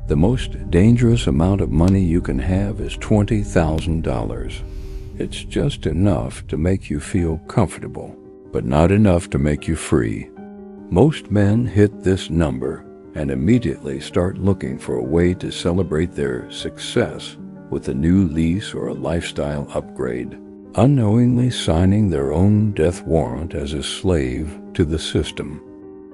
The most dangerous amount of money you can have is $20,000. It's just enough to make you feel comfortable, but not enough to make you free. Most men hit this number and immediately start looking for a way to celebrate their success with a new lease or a lifestyle upgrade, unknowingly signing their own death warrant as a slave to the system.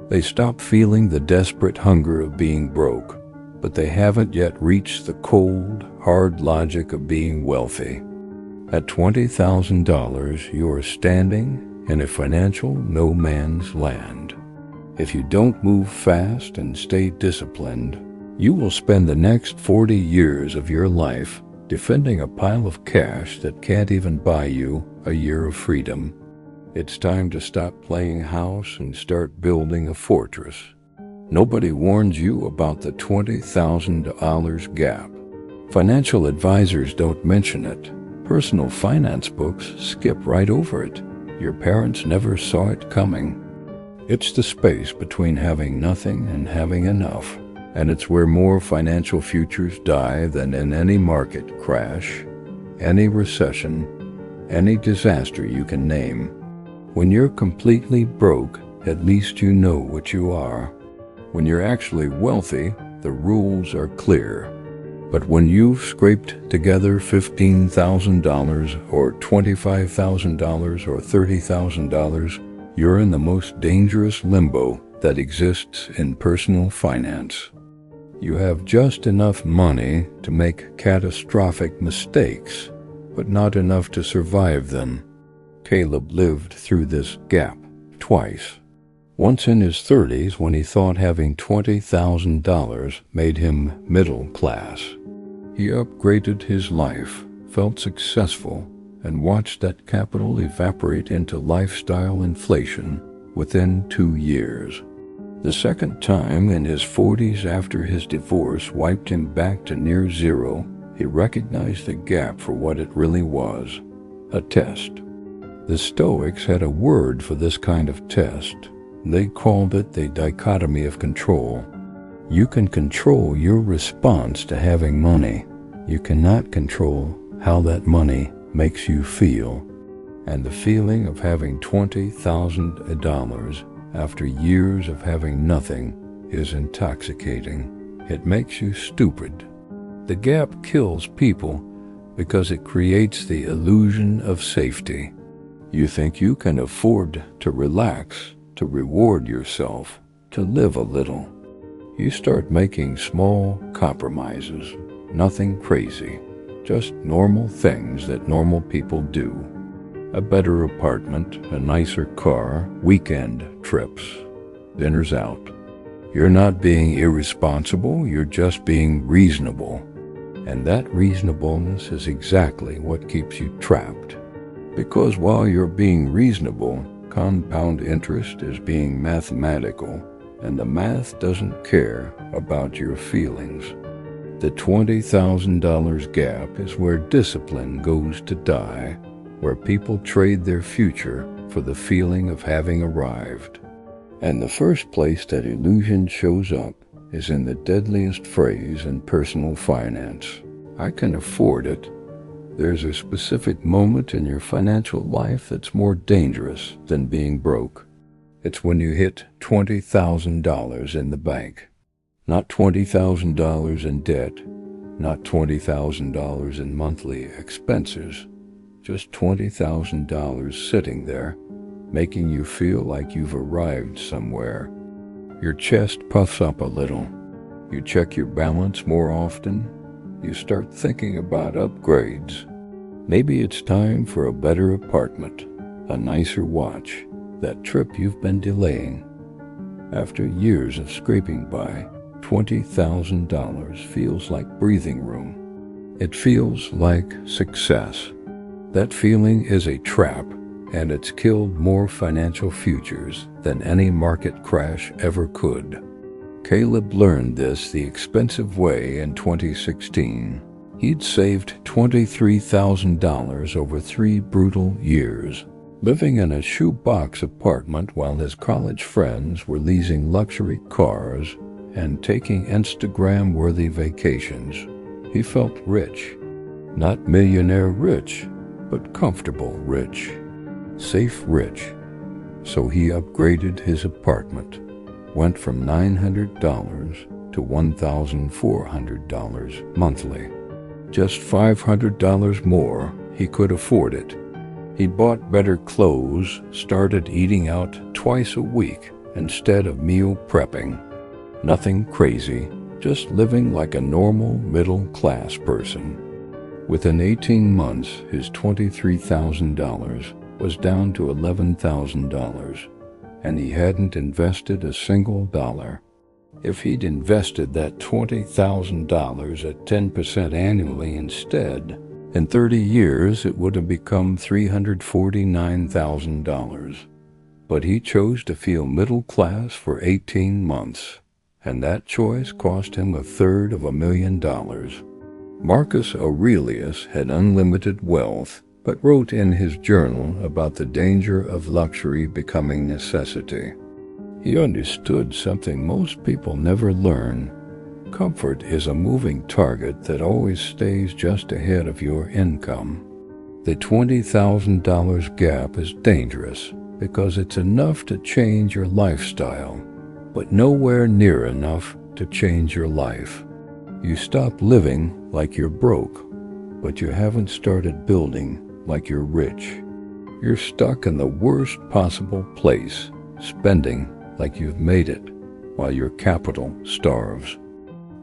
They stop feeling the desperate hunger of being broke, but they haven't yet reached the cold, hard logic of being wealthy. At $20,000, you are standing in a financial no man's land. If you don't move fast and stay disciplined, you will spend the next 40 years of your life defending a pile of cash that can't even buy you a year of freedom. It's time to stop playing house and start building a fortress. Nobody warns you about the $20,000 gap. Financial advisors don't mention it. Personal finance books skip right over it. Your parents never saw it coming. It's the space between having nothing and having enough, and it's where more financial futures die than in any market crash, any recession, any disaster you can name. When you're completely broke, at least you know what you are. When you're actually wealthy, the rules are clear. But when you've scraped together $15,000 or $25,000 or $30,000, you're in the most dangerous limbo that exists in personal finance. You have just enough money to make catastrophic mistakes, but not enough to survive them. Caleb lived through this gap twice. Once in his 30s when he thought having $20,000 made him middle class. He upgraded his life, felt successful, and watched that capital evaporate into lifestyle inflation within 2 years. The second time, in his 40s after his divorce wiped him back to near zero, he recognized the gap for what it really was, a test. The Stoics had a word for this kind of test. They called it the dichotomy of control. You can control your response to having money. You cannot control how that money makes you feel. And the feeling of having $20,000 after years of having nothing is intoxicating. It makes you stupid. The gap kills people because it creates the illusion of safety. You think you can afford to relax, to reward yourself, to live a little. You start making small compromises, nothing crazy, just normal things that normal people do. A better apartment, a nicer car, weekend trips, dinners out. You're not being irresponsible, you're just being reasonable. And that reasonableness is exactly what keeps you trapped. Because while you're being reasonable, compound interest is being mathematical, and the math doesn't care about your feelings. The $20,000 gap is where discipline goes to die, where people trade their future for the feeling of having arrived. And the first place that illusion shows up is in the deadliest phrase in personal finance. I can afford it. There's a specific moment in your financial life that's more dangerous than being broke. It's when you hit $20,000 in the bank. Not $20,000 in debt, not $20,000 in monthly expenses, just $20,000 sitting there, making you feel like you've arrived somewhere. Your chest puffs up a little. You check your balance more often. You start thinking about upgrades. Maybe it's time for a better apartment, a nicer watch, that trip you've been delaying. After years of scraping by, $20,000 feels like breathing room. It feels like success. That feeling is a trap, and it's killed more financial futures than any market crash ever could. Caleb learned this the expensive way in 2016. He'd saved $23,000 over 3 brutal years, living in a shoebox apartment while his college friends were leasing luxury cars and taking Instagram-worthy vacations. He felt rich. Not millionaire rich, but comfortable rich. Safe rich. So he upgraded his apartment. Went from $900 to $1,400 monthly. Just $500 more, he could afford it. He bought better clothes, started eating out twice a week instead of meal prepping. Nothing crazy, just living like a normal middle-class person. Within 18 months, his $23,000 was down to $11,000, and he hadn't invested a single dollar. If he'd invested that $20,000 at 10% annually instead, in 30 years it would have become $349,000. But he chose to feel middle class for 18 months, and that choice cost him $250,000. Marcus Aurelius had unlimited wealth, but wrote in his journal about the danger of luxury becoming necessity. He understood something most people never learn. Comfort is a moving target that always stays just ahead of your income. The $20,000 gap is dangerous because it's enough to change your lifestyle, but nowhere near enough to change your life. You stop living like you're broke, but you haven't started building like you're rich. You're stuck in the worst possible place, spending like you've made it, while your capital starves.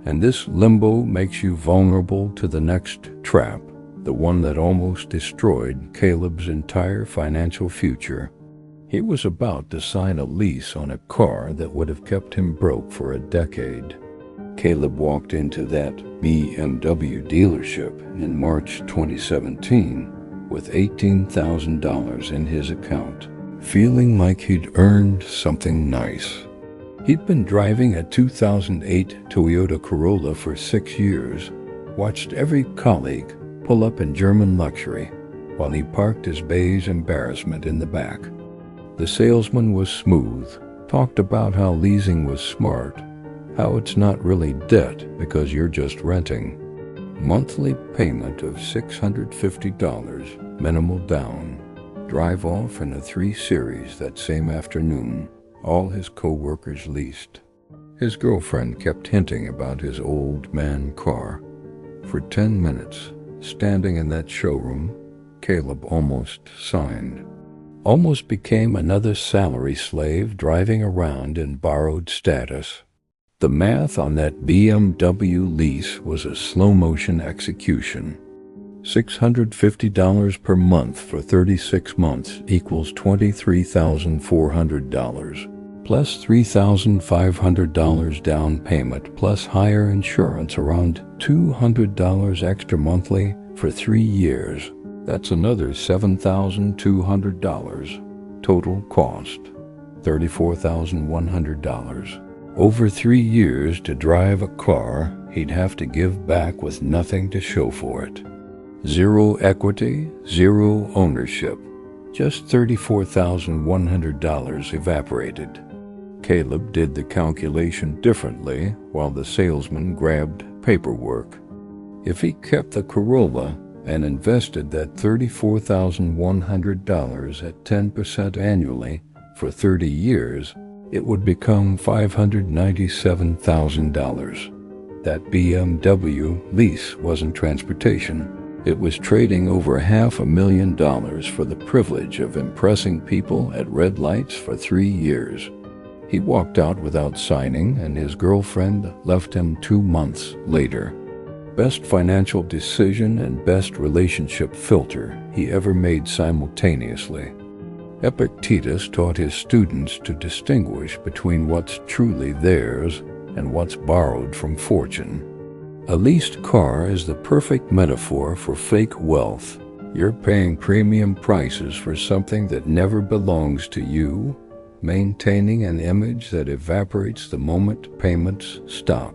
And this limbo makes you vulnerable to the next trap, the one that almost destroyed Caleb's entire financial future. He was about to sign a lease on a car that would have kept him broke for a decade. Caleb walked into that BMW dealership in March 2017 with $18,000 in his account, feeling like he'd earned something nice. He'd been driving a 2008 Toyota Corolla for 6 years, watched every colleague pull up in German luxury, while he parked his beige embarrassment in the back. The salesman was smooth, talked about how leasing was smart, how it's not really debt because you're just renting. Monthly payment of $650, minimal down. Drive off in a 3 Series that same afternoon. All his co-workers leased. His girlfriend kept hinting about his old man car. For 10 minutes, standing in that showroom, Caleb almost signed. Almost became another salary slave driving around in borrowed status. The math on that BMW lease was a slow-motion execution. $650 per month for 36 months equals $23,400, plus $3,500 down payment, plus higher insurance around $200 extra monthly for 3 years. That's another $7,200. Total cost, $34,100. Over 3 years to drive a car he'd have to give back with nothing to show for it. Zero equity, zero ownership. Just $34,100 evaporated. Caleb did the calculation differently while the salesman grabbed paperwork. If he kept the Corolla and invested that $34,100 at 10% annually for 30 years, it would become $597,000. That BMW lease wasn't transportation. It was trading over $500,000 for the privilege of impressing people at red lights for 3 years. He walked out without signing, and his girlfriend left him 2 months later. Best financial decision and best relationship filter he ever made simultaneously. Epictetus taught his students to distinguish between what's truly theirs and what's borrowed from fortune. A leased car is the perfect metaphor for fake wealth. You're paying premium prices for something that never belongs to you, maintaining an image that evaporates the moment payments stop.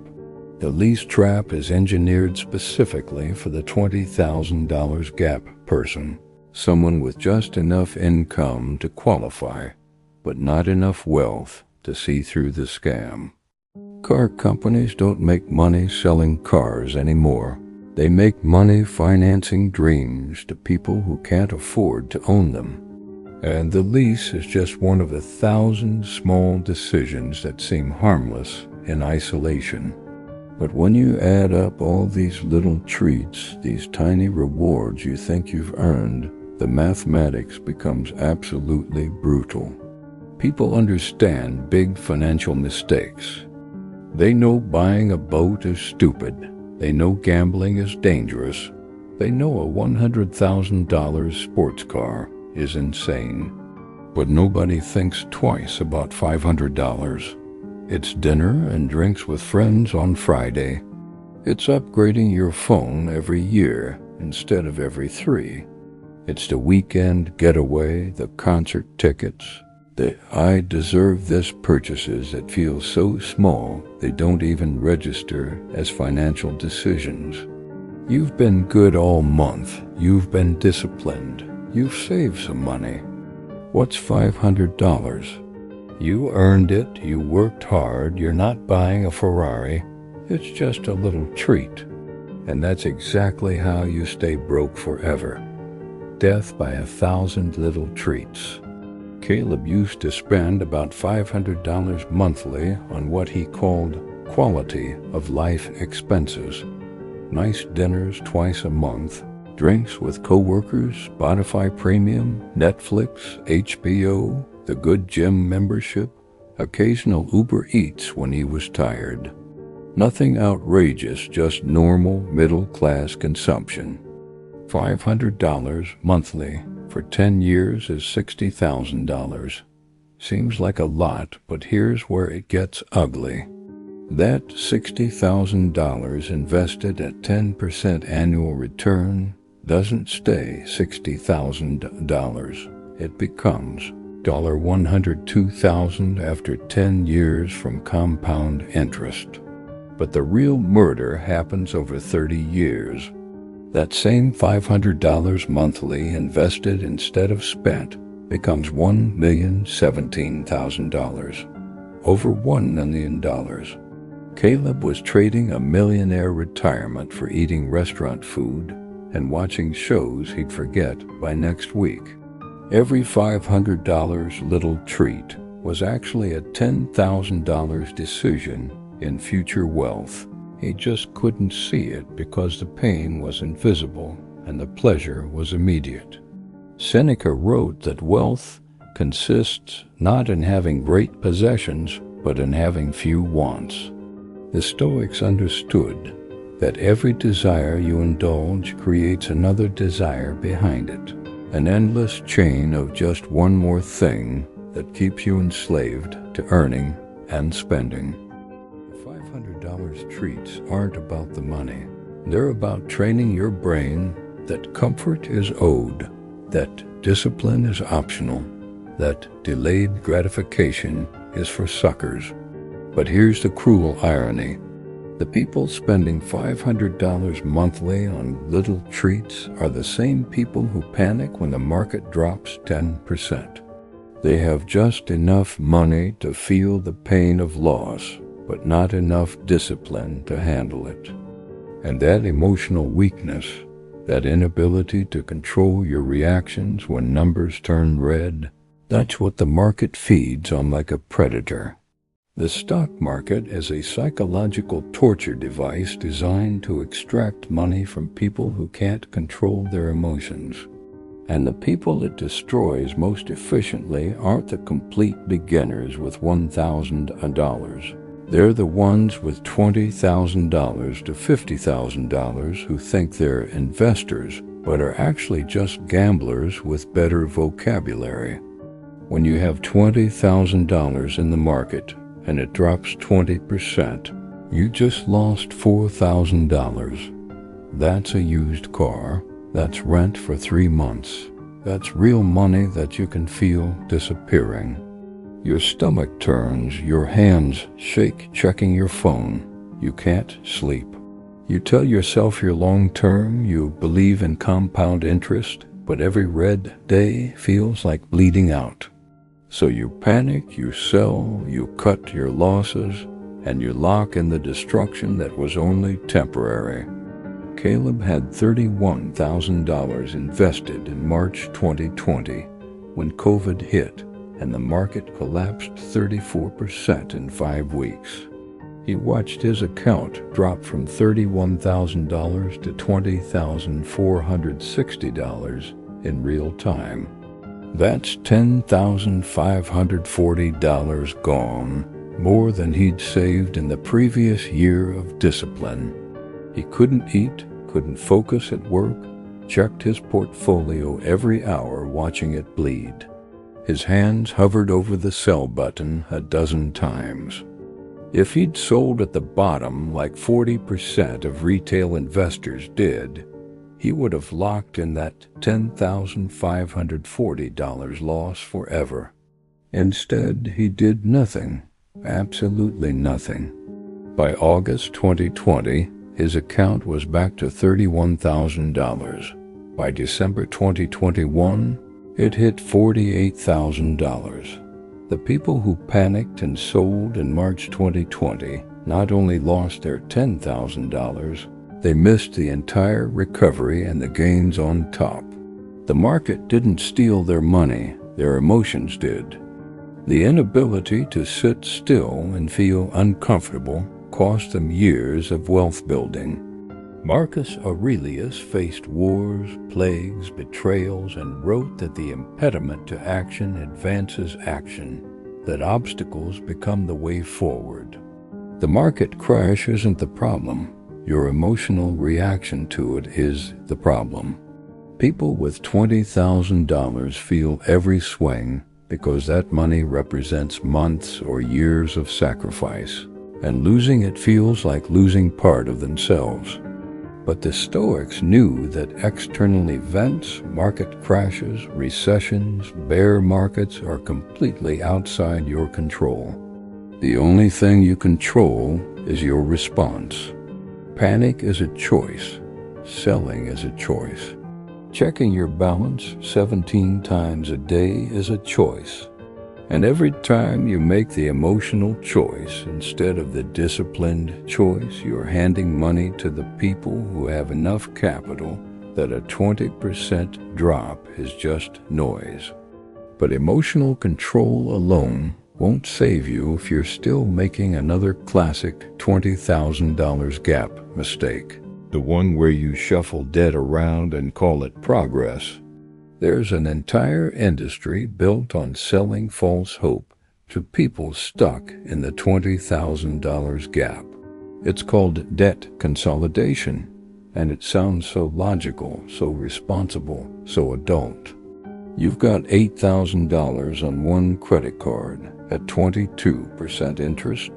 The lease trap is engineered specifically for the $20,000 gap person. Someone with just enough income to qualify, but not enough wealth to see through the scam. car companies don't make money selling cars anymore. They make money financing dreams to people who can't afford to own them. And the lease is just one of 1,000 small decisions that seem harmless in isolation. But when you add up all these little treats, these tiny rewards you think you've earned, the mathematics becomes absolutely brutal. People understand big financial mistakes. They know buying a boat is stupid. They know gambling is dangerous. They know a $100,000 sports car is insane. But nobody thinks twice about $500. It's dinner and drinks with friends on Friday. It's upgrading your phone every year instead of every 3. It's the weekend getaway, the concert tickets, the I deserve this purchases that feel so small they don't even register as financial decisions. You've been good all month. You've been disciplined. You've saved some money. What's $500? You earned it. You worked hard. You're not buying a Ferrari. It's just a little treat. And that's exactly how you stay broke forever. Death by 1,000 little treats. Caleb used to spend about $500 monthly on what he called quality of life expenses. Nice dinners twice a month, drinks with coworkers, Spotify Premium, Netflix, HBO, the good gym membership, occasional Uber Eats when he was tired. Nothing outrageous, just normal middle-class consumption. $500 monthly for 10 years is $60,000. Seems like a lot, but here's where it gets ugly. That $60,000 invested at 10% annual return doesn't stay $60,000. It becomes $102,000 after 10 years from compound interest. But the real murder happens over 30 years. That same $500 monthly invested instead of spent becomes $1,017,000. Over $1 million. Caleb was trading a millionaire retirement for eating restaurant food and watching shows he'd forget by next week. Every $500 little treat was actually a $10,000 decision in future wealth. He just couldn't see it because the pain was invisible and the pleasure was immediate. Seneca wrote that wealth consists not in having great possessions, but in having few wants. The Stoics understood that every desire you indulge creates another desire behind it, an endless chain of just one more thing that keeps you enslaved to earning and spending. $500 treats aren't about the money. They're about training your brain that comfort is owed, that discipline is optional, that delayed gratification is for suckers. But here's the cruel irony. The people spending $500 monthly on little treats are the same people who panic when the market drops 10%. They have just enough money to feel the pain of loss, but not enough discipline to handle it. And that emotional weakness, that inability to control your reactions when numbers turn red, that's what the market feeds on like a predator. The stock market is a psychological torture device designed to extract money from people who can't control their emotions. And the people it destroys most efficiently aren't the complete beginners with $1,000. They're the ones with $20,000 to $50,000 who think they're investors, but are actually just gamblers with better vocabulary. When you have $20,000 in the market and it drops 20%, you just lost $4,000. That's a used car. That's rent for 3 months. That's real money that you can feel disappearing. Your stomach turns, your hands shake checking your phone. You can't sleep. You tell yourself you're long-term, you believe in compound interest, but every red day feels like bleeding out. So you panic, you sell, you cut your losses, and you lock in the destruction that was only temporary. Caleb had $31,000 invested in March 2020 when COVID hit and the market collapsed 34% in 5 weeks. He watched his account drop from $31,000 to $20,460 in real time. That's $10,540 gone, more than he'd saved in the previous year of discipline. He couldn't eat, couldn't focus at work, checked his portfolio every hour watching it bleed. His hands hovered over the sell button a dozen times. If he'd sold at the bottom like 40% of retail investors did, he would have locked in that $10,540 loss forever. Instead, he did nothing, absolutely nothing. By August 2020, his account was back to $31,000. By December 2021, it hit $48,000. The people who panicked and sold in March 2020 not only lost their $10,000, they missed the entire recovery and the gains on top. The market didn't steal their money, their emotions did. The inability to sit still and feel uncomfortable cost them years of wealth building. Marcus Aurelius faced wars, plagues, betrayals, and wrote that the impediment to action advances action, that obstacles become the way forward. The market crash isn't the problem. Your emotional reaction to it is the problem. People with $20,000 feel every swing because that money represents months or years of sacrifice, and losing it feels like losing part of themselves. But the Stoics knew that external events, market crashes, recessions, bear markets are completely outside your control. The only thing you control is your response. Panic is a choice. Selling is a choice. Checking your balance 17 times a day is a choice. And every time you make the emotional choice instead of the disciplined choice, you're handing money to the people who have enough capital that a 20% drop is just noise. But emotional control alone won't save you if you're still making another classic $20,000 gap mistake, the one where you shuffle debt around and call it progress. There's an entire industry built on selling false hope to people stuck in the $20,000 gap. It's called debt consolidation, and it sounds so logical, so responsible, so adult. You've got $8,000 on one credit card at 22% interest,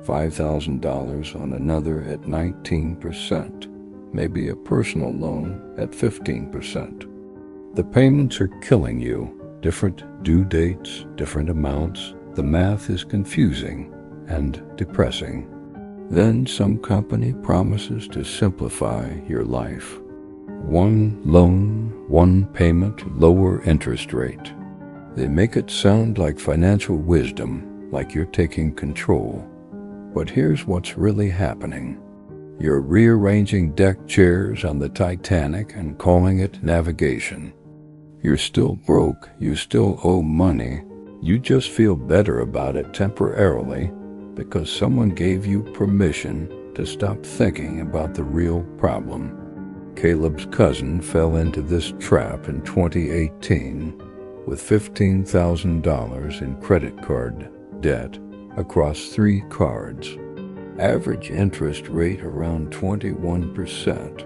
$5,000 on another at 19%, maybe a personal loan at 15%. The payments are killing you. Different due dates, different amounts. The math is confusing and depressing. Then some company promises to simplify your life. One loan, one payment, lower interest rate. They make it sound like financial wisdom, like you're taking control. But here's what's really happening. You're rearranging deck chairs on the Titanic and calling it navigation. You're still broke, you still owe money, you just feel better about it temporarily because someone gave you permission to stop thinking about the real problem. Caleb's cousin fell into this trap in 2018 with $15,000 in credit card debt across 3 cards. Average interest rate around 21%.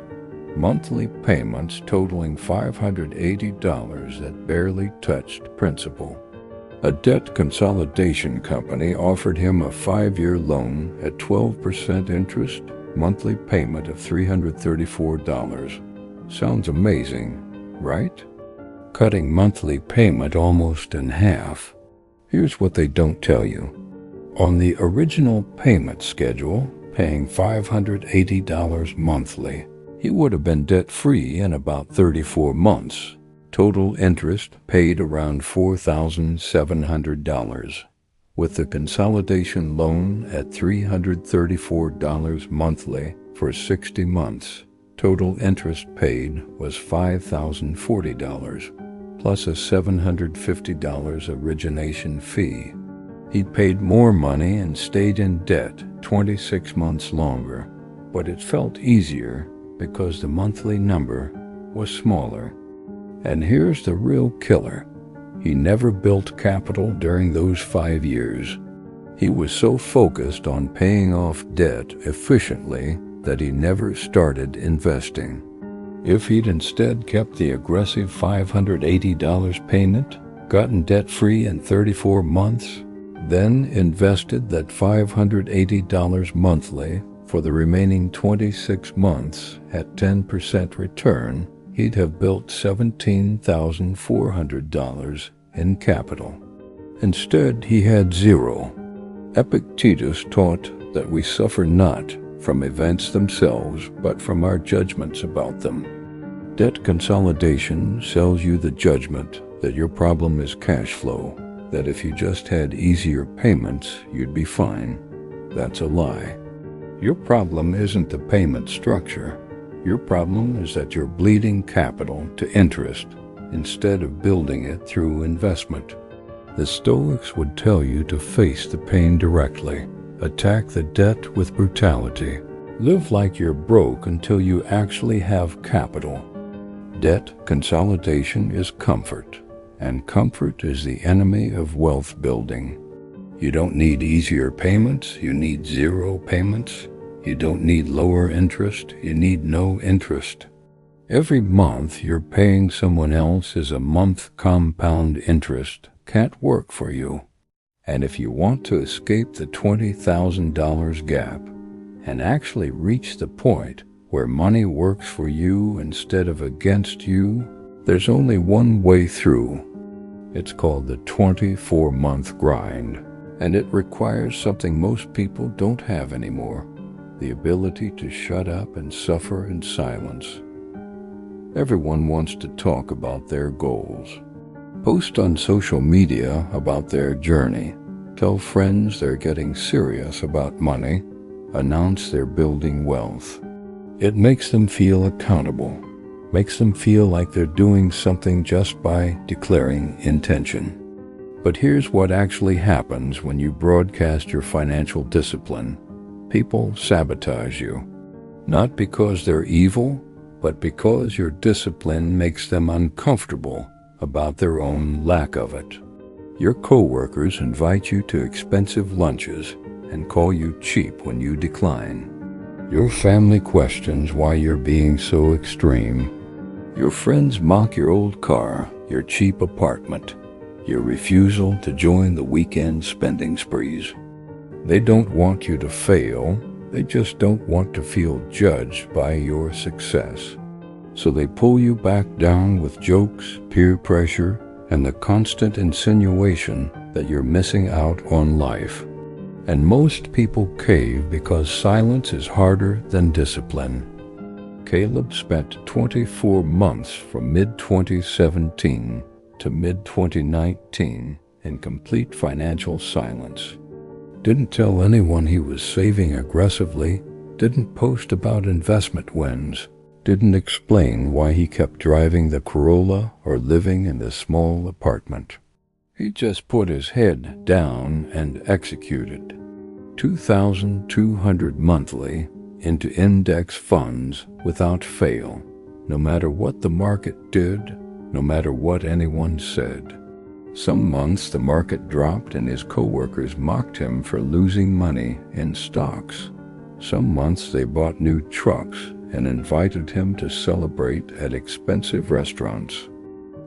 Monthly payments totaling $580 that barely touched principal. A debt consolidation company offered him a 5-year loan at 12% interest, monthly payment of $334. Sounds amazing, right? Cutting monthly payment almost in half. Here's what they don't tell you. On the original payment schedule, paying $580 monthly, he would have been debt-free in about 34 months. Total interest paid around $4,700. With the consolidation loan at $334 monthly for 60 months, total interest paid was $5,040, plus a $750 origination fee. He paid more money and stayed in debt 26 months longer, but it felt easier because the monthly number was smaller. And here's the real killer. He never built capital during those 5 years. He was so focused on paying off debt efficiently that he never started investing. If he'd instead kept the aggressive $580 payment, gotten debt-free in 34 months, then invested that $580 monthly for the remaining 26 months at 10% return, he'd have built $17,400 in capital. Instead, he had zero. Epictetus taught that we suffer not from events themselves, but from our judgments about them. Debt consolidation sells you the judgment that your problem is cash flow, that if you just had easier payments, you'd be fine. That's a lie. Your problem isn't the payment structure. Your problem is that you're bleeding capital to interest instead of building it through investment. The Stoics would tell you to face the pain directly, attack the debt with brutality, live like you're broke until you actually have capital. Debt consolidation is comfort, and comfort is the enemy of wealth building. You don't need easier payments, you need zero payments. You don't need lower interest, you need no interest. Every month you're paying someone else is a month compound interest can't work for you. And if you want to escape the $20,000 gap and actually reach the point where money works for you instead of against you, there's only one way through. It's called the 24-month grind, and it requires something most people don't have anymore: the ability to shut up and suffer in silence. Everyone wants to talk about their goals. Post on social media about their journey. Tell friends they're getting serious about money. Announce they're building wealth. It makes them feel accountable. Makes them feel like they're doing something just by declaring intention. But here's what actually happens when you broadcast your financial discipline. People sabotage you. Not because they're evil, but because your discipline makes them uncomfortable about their own lack of it. Your coworkers invite you to expensive lunches and call you cheap when you decline. Your family questions why you're being so extreme. Your friends mock your old car, your cheap apartment, your refusal to join the weekend spending sprees. They don't want you to fail, they just don't want to feel judged by your success. So they pull you back down with jokes, peer pressure, and the constant insinuation that you're missing out on life. And most people cave because silence is harder than discipline. Caleb spent 24 months from mid-2017 to mid-2019 in complete financial silence. Didn't tell anyone he was saving aggressively, didn't post about investment wins, didn't explain why he kept driving the Corolla or living in the small apartment. He just put his head down and executed. $2,200 monthly into index funds without fail, no matter what the market did, no matter what anyone said. Some months the market dropped and his coworkers mocked him for losing money in stocks. Some months they bought new trucks and invited him to celebrate at expensive restaurants.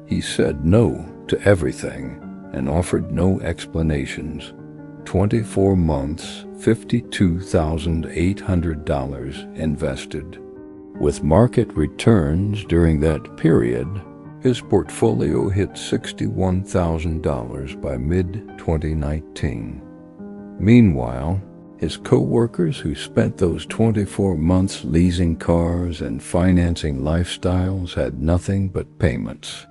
He said no to everything and offered no explanations. 24 months, $52,800 invested. With market returns during that period, his portfolio hit $61,000 by mid-2019. Meanwhile, his co-workers who spent those 24 months leasing cars and financing lifestyles had nothing but payments.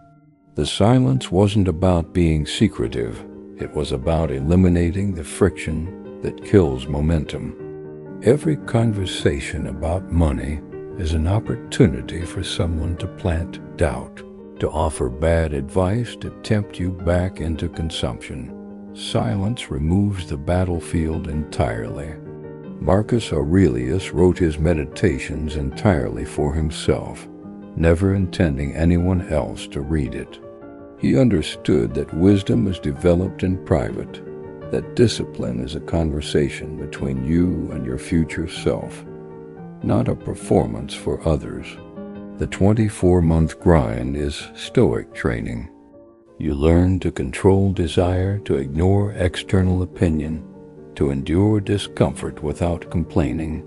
The silence wasn't about being secretive. It was about eliminating the friction that kills momentum. Every conversation about money is an opportunity for someone to plant doubt, to offer bad advice, to tempt you back into consumption. Silence removes the battlefield entirely. Marcus Aurelius wrote his meditations entirely for himself, never intending anyone else to read it. He understood that wisdom is developed in private, that discipline is a conversation between you and your future self, not a performance for others. The 24-month grind is Stoic training. You learn to control desire, to ignore external opinion, to endure discomfort without complaining.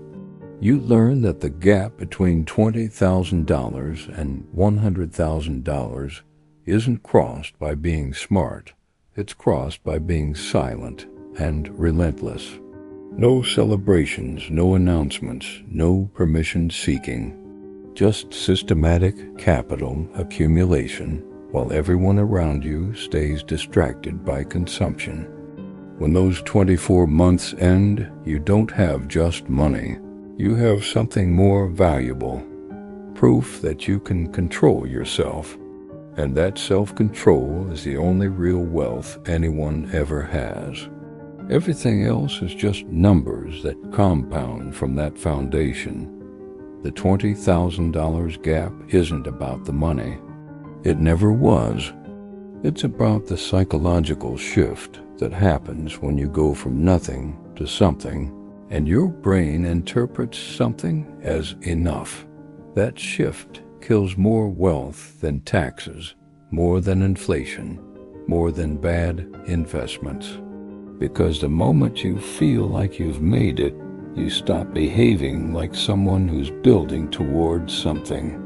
You learn that the gap between $20,000 and $100,000 isn't crossed by being smart. It's crossed by being silent and relentless. No celebrations, no announcements, no permission seeking. Just systematic capital accumulation while everyone around you stays distracted by consumption. When those 24 months end, you don't have just money. You have something more valuable. Proof that you can control yourself. And that self-control is the only real wealth anyone ever has. Everything else is just numbers that compound from that foundation. The $20,000 gap isn't about the money. It never was. It's about the psychological shift that happens when you go from nothing to something, and your brain interprets something as enough. That shift kills more wealth than taxes, more than inflation, more than bad investments. Because the moment you feel like you've made it, you stop behaving like someone who's building towards something.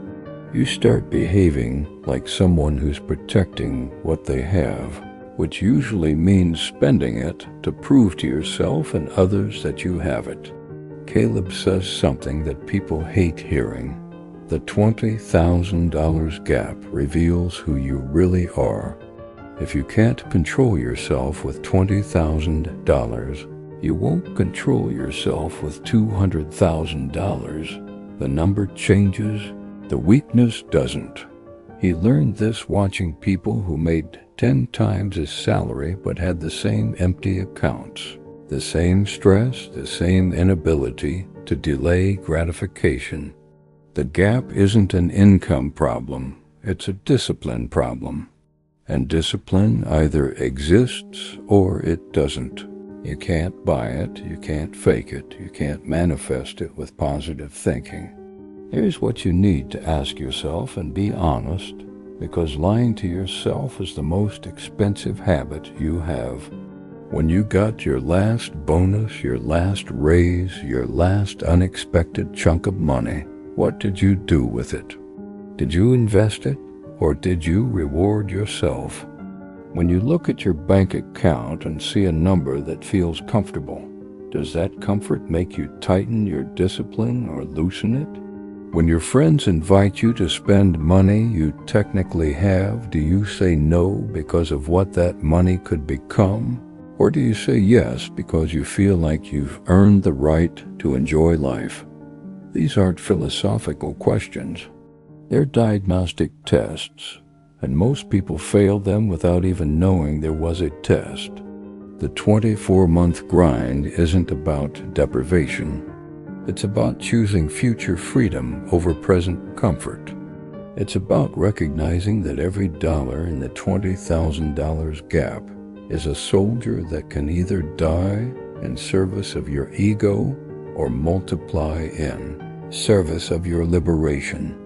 You start behaving like someone who's protecting what they have, which usually means spending it to prove to yourself and others that you have it. Caleb says something that people hate hearing. The $20,000 gap reveals who you really are. If you can't control yourself with $20,000, you won't control yourself with $200,000. The number changes, the weakness doesn't. He learned this watching people who made 10 times his salary but had the same empty accounts, the same stress, the same inability to delay gratification. The gap isn't an income problem, it's a discipline problem. And discipline either exists or it doesn't. You can't buy it, you can't fake it, you can't manifest it with positive thinking. Here's what you need to ask yourself and be honest, because lying to yourself is the most expensive habit you have. When you got your last bonus, your last raise, your last unexpected chunk of money, what did you do with it? Did you invest it, or did you reward yourself? When you look at your bank account and see a number that feels comfortable, does that comfort make you tighten your discipline or loosen it? When your friends invite you to spend money you technically have, do you say no because of what that money could become? Or do you say yes because you feel like you've earned the right to enjoy life? These aren't philosophical questions. They're diagnostic tests, and most people fail them without even knowing there was a test. The 24-month grind isn't about deprivation. It's about choosing future freedom over present comfort. It's about recognizing that every dollar in the $20,000 gap is a soldier that can either die in service of your ego or multiply in service of your liberation.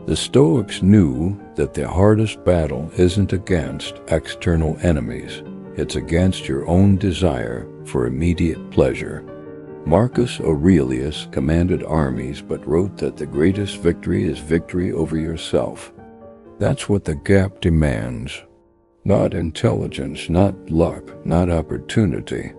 The Stoics knew that the hardest battle isn't against external enemies. It's against your own desire for immediate pleasure. Marcus Aurelius commanded armies but wrote that the greatest victory is victory over yourself. That's what the gap demands. Not intelligence, not luck, not opportunity.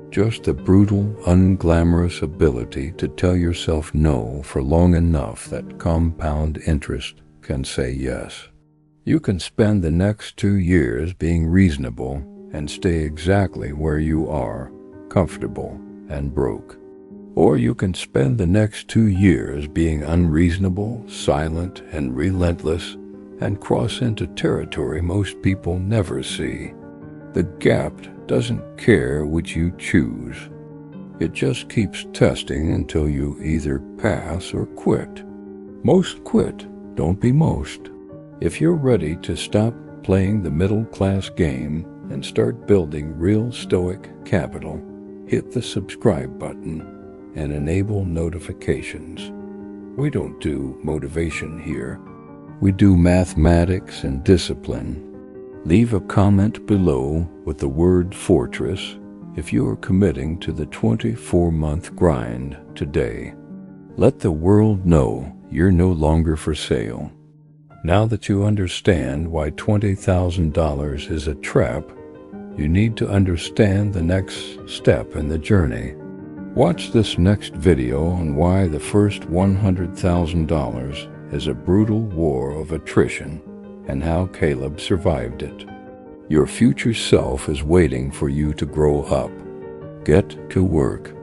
Just the brutal, unglamorous ability to tell yourself no for long enough that compound interest can say yes. You can spend the next 2 years being reasonable and stay exactly where you are, comfortable and broke. Or you can spend the next 2 years being unreasonable, silent, and relentless, and cross into territory most people never see. The gap doesn't care which you choose. It just keeps testing until you either pass or quit. Most quit, don't be most. If you're ready to stop playing the middle-class game and start building real Stoic capital, hit the subscribe button and enable notifications. We don't do motivation here. We do mathematics and discipline. Leave a comment below with the word fortress if you are committing to the 24-month grind today. Let the world know you're no longer for sale. Now that you understand why $20,000 is a trap, you need to understand the next step in the journey. Watch this next video on why the first $100,000 is a brutal war of attrition and how Caleb survived it. Your future self is waiting for you to grow up. Get to work.